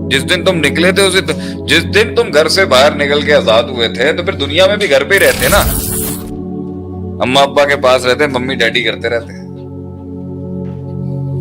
جس دن تم نکلے تھے جس دن تم گھر سے باہر نکل کے آزاد ہوئے تھے تو پھر دنیا میں بھی گھر پہ ہی رہتے نا, اما ابا کے پاس رہتے, ممی ڈیڈی کرتے رہتے.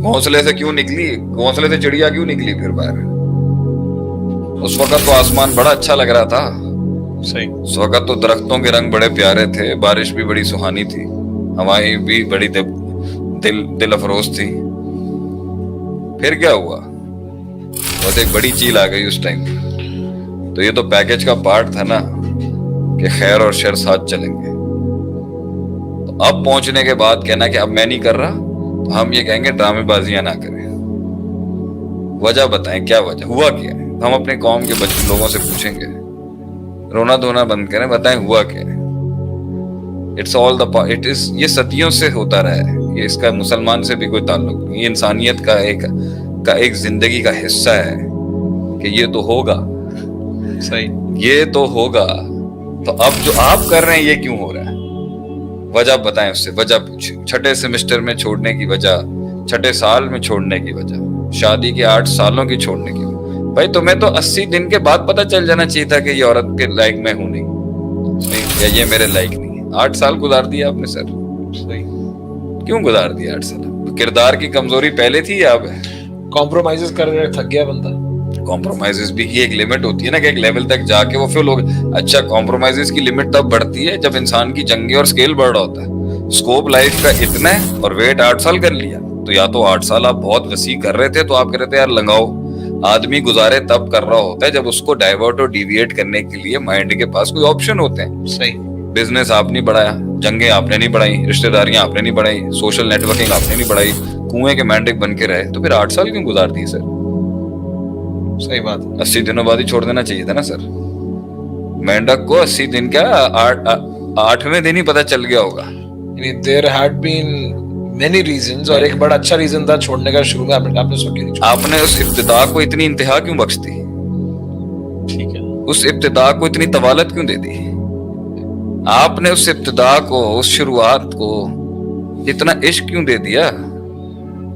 گھونسلے سے کیوں نکلی, گھونسلے سے چڑیا کیوں نکلی پھر باہر؟ اس وقت تو آسمان بڑا اچھا لگ رہا تھا. صحیح. اس وقت تو درختوں کے رنگ بڑے پیارے تھے, بارش بھی بڑی سہانی تھی, ہوائیں بھی بڑی دل افروز تھی. پھر کیا ہوا؟ بس ایک بڑی چیل آ گئی اس ٹائم. تو یہ تو پیکج کا پارٹ تھا نا کہ خیر اور شر ساتھ چلیں گے. تو اب پہنچنے کے بعد کہنا کہ اب میں نہیں کر رہا, تو ہم یہ کہیں گے ڈرامے بازیاں نہ کریں. وجہ بتائیں, کیا وجہ, ہوا کیا ہے؟ ہم اپنے قوم کے لوگوں سے پوچھیں گے, رونا دھونا بند کریں, بتائیں ہوا کیا ہے. یہ صدیوں سے ہوتا رہا ہے, یہ اس کا مسلمان سے بھی کوئی تعلق نہیں, یہ انسانیت کا ایک زندگی کا حصہ ہے کہ یہ تو ہوگا. صحیح. یہ تو ہوگا. تو اب جو آپ کر رہے ہیں یہ کیوں ہو رہا ہے؟ وجہ بتائیں, اس سے وجہ پوچھیں. چھٹے سیمسٹر میں چھوڑنے کی وجہ, چھٹے سال میں چھوڑنے کی وجہ, شادی کے 8 سالوں کی چھوڑنے کی وجہ. بھائی تمہیں تو 80 دن کے بعد پتہ چل جانا چاہیے تھا کہ یہ عورت کے لائق میں ہوں نہیں, یا یہ میرے لائق نہیں ہے. 8 سال گزار دیا آپ نے سر. صحیح. کیوں گزار دیا 8 سال؟ کردار کی کمزوری پہلے تھی یا اب ہے؟ کمپرومائز کر رہے, تھک گیا بندہ. کمپرومائز بھی کی ایک لمٹ ہوتی ہے نا, کہ ایک لیول تک جا کے وہ پھر لوگ. اچھا, کمپرومائز کی لمٹ تب بڑھتی ہے جب انسان کی جنگیں اور سکیل بڑھ رہا ہوتا ہے. اسکوپ لائف کا اتنا ہے اور ویٹ 8 سال کر لیا, تو یا تو 8 سال آپ بہت وسیع کر رہے تھے تو آپ کہہ رہے تھے یار لگاؤ. آدمی گزارے تب کر رہا ہوتا ہے جب اس کو ڈائیورٹ اور ڈیویٹ کرنے کے لیے مائنڈ کے پاس کوئی آپشن ہوتے ہیں. صحیح. بزنس آپ نہیں بڑھایا, جنگیں آپ نے نہیں بڑھائی, رشتہ داریاں آپ نے نہیں بڑھائی, سوشل نیٹ ورکنگ آپ نے نہیں بڑھائی, کنویں کے مینڈک بن کے رہے, تو پھر 8 سال کیوں گزار دیے سر؟ صحیح بات. 80 دنوں بعد ہی چھوڑ دینا چاہیے تھا نا سر. مینڈک کو 80 دن کیا 8ویں دن ہی پتہ چل گیا ہوگا. There had been many reasons, اور ایک بڑا اچھا ریزن تھا چھوڑنے کا شروع میں. آپ نے اس ابتدا کو اتنی انتہا کیوں بخش دی؟ ٹھیک ہے. اس ابتدا کو اتنی طوالت کیوں دے دی؟ آپ نے اس ابتدا کو, اس شروعات کو اتنا عشق کیوں دے دیا؟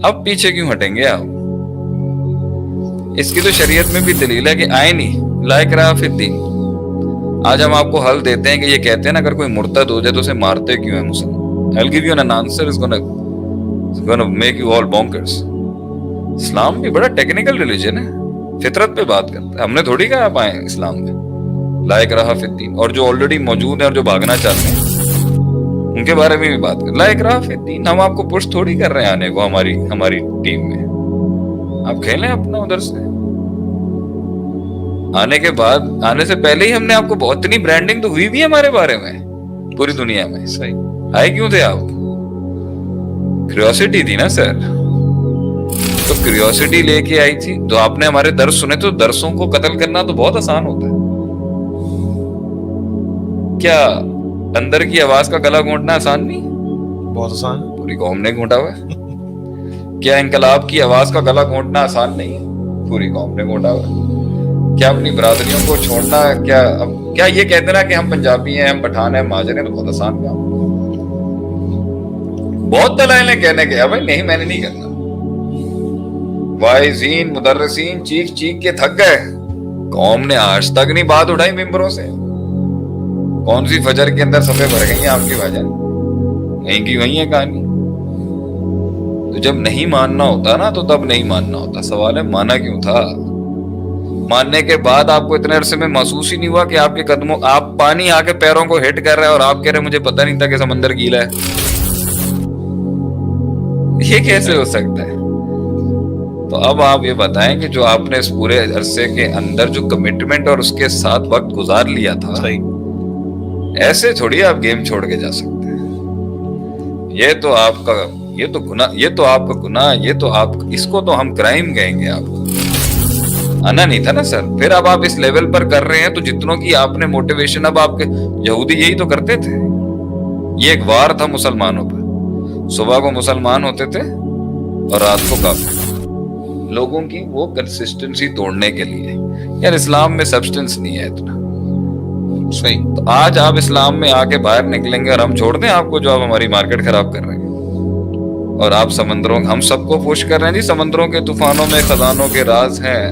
اب پیچھے کیوں ہٹیں گے آپ؟ اس کی تو شریعت میں بھی دلیل ہے کہ آئینی لا اکراہ فی الدین. آج ہم آپ کو حل دیتے ہیں کہ یہ کہتے ہیں نا اگر کوئی مرتد ہو جائے تو اسے مارتے کیوں ہیں مسلمان. I'll give you an answer, it's gonna make you all bonkers. اسلام بھی بڑا ٹیکنیکل ریلیجن ہے, فطرت پہ بات کرتا ہے. ہم نے تھوڑی کہا آپ آئیں اسلام میں, لا اکراہ فی الدین. اور جو آلریڈی موجود ہیں اور جو بھاگنا چاہتے ہیں ان کے بارے میں بھی بات کریں. لا اکراہ فی الدین. ہم آپ کو پش تھوڑی کر رہے ہیں آنے کو ہماری ٹیم میں. آپ کھیلیں اپنا ادھر سے. آنے کے بعد, آنے سے پہلے ہی ہم نے آپ کو بہت اتنی برانڈنگ تو ہوئی بھی ہمارے بارے میں پوری دنیا میں. صحیح. آئے کیوں تھے آپ؟ کریوسٹی تھی نا سر. تو کریوسٹی لے کے آئی تھی. تو آپ نے ہمارے درس سنے, تو درسوں کو قتل کرنا تو بہت آسان ہوتا ہے. کیا اندر کی آواز کا گلا گھونٹنا آسان نہیں؟ بہت آسان. پوری قوم نے گھونٹا ہوا ہے. کیا انقلاب کی آواز کا گلا گھونٹنا آسان نہیں؟ پوری قوم نے گھونٹا ہوا ہے. کیا اپنی برادریوں کو چھوڑنا, کیا یہ کہہ دینا کہ ہم پنجابی ہیں, ہم پٹھان ہیں, مہاجر ہیں, تو بہت آسان کام. بہت دلائلیں کہنے گیا, بھائی نہیں میں نے نہیں کرنا. واعظین مدرسین چیخ چیخ کے تھک گئے. قوم نے آج تک نہیں بات اٹھائی ممبروں سے. کون سی فجر کے اندر صفحے بھر گئی ہیں آپ کی وجہ, وہیں کی وہیں ہے کہانی. تو جب نہیں ماننا ہوتا نا تو تب نہیں ماننا ہوتا. سوال ہے مانا کیوں تھا؟ ماننے کے بعد آپ کو اتنے عرصے میں محسوس ہی نہیں ہوا کہ آپ کے قدموں, آپ پانی آ کے پیروں کو ہٹ کر رہے ہیں اور آپ کہہ رہے مجھے پتہ نہیں تھا کہ سمندر گیلا ہے. یہ کیسے ہو سکتا ہے؟ تو اب آپ یہ بتائیں کہ جو آپ نے اس پورے عرصے کے اندر جو کمٹمنٹ اور اس کے ساتھ وقت گزار لیا تھا, ایسے تھوڑی آپ گیم چھوڑ کے جا سکتے ہیں. یہ تو آپ کا گناہ, یہ تو آپ کا گناہ, یہ تو آپ, اس کو تو ہم کرائم کہیں گے. آپ کو آنا نہیں تھا نا سر. پھر اب آپ اس لیول پر کر رہے ہیں تو جتنوں کی آپ نے موٹیویشن, اب آپ کے یہودی یہی تو کرتے تھے. یہ ایک وار تھا مسلمانوں پر. صبح کو مسلمان ہوتے تھے اور رات کو کافر. لوگوں کی وہ کنسسٹنسی توڑنے کے لیے. یار اسلام میں سبسٹنس نہیں ہے اتنا. صحیح. تو آج آپ اسلام میں آ کے باہر نکلیں گے اور ہم چھوڑ دیں آپ کو جو آپ ہماری مارکیٹ خراب کر رہے ہیں. اور آپ سمندروں, ہم سب کو پوش کر رہے ہیں جی, سمندروں کے طوفانوں میں خزانوں کے راز ہیں.